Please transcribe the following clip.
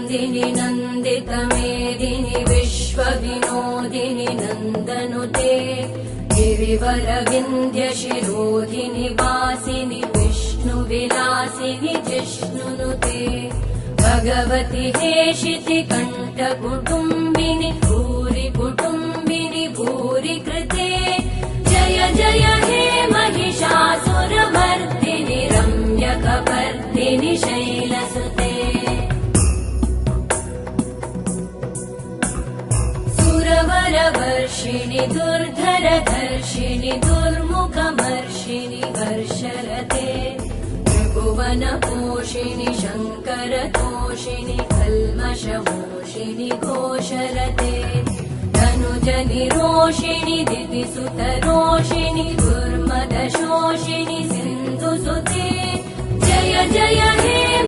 नन्दिनि नन्दितमेदिनि विश्वविनोदिनि नन्दनुते गिरिवरविन्ध्यशिरोधिनि वासिनि विष्णुविलासिनि जिष्णुनुते भगवति हेशिति कण्ठकुटुम्बिनि भूरि कुटुम्बिनि भूरि कृते जय जय हे महिषासुरमर्दिनि रम्यकपर्दिनि शैलसुते सुरवरवर्षिणि दुर्धरधर्षिणि दुर्मुखमर्षिणि वर्षरते त्रिभुवनपोषिणि शङ्करतोषिणि कल्मषमोषिणि घोषरते धनुजनिरोषिणि दितिसुतरोषिणि दुर्मदशोषिणि सिन्धुसुते जय जय हे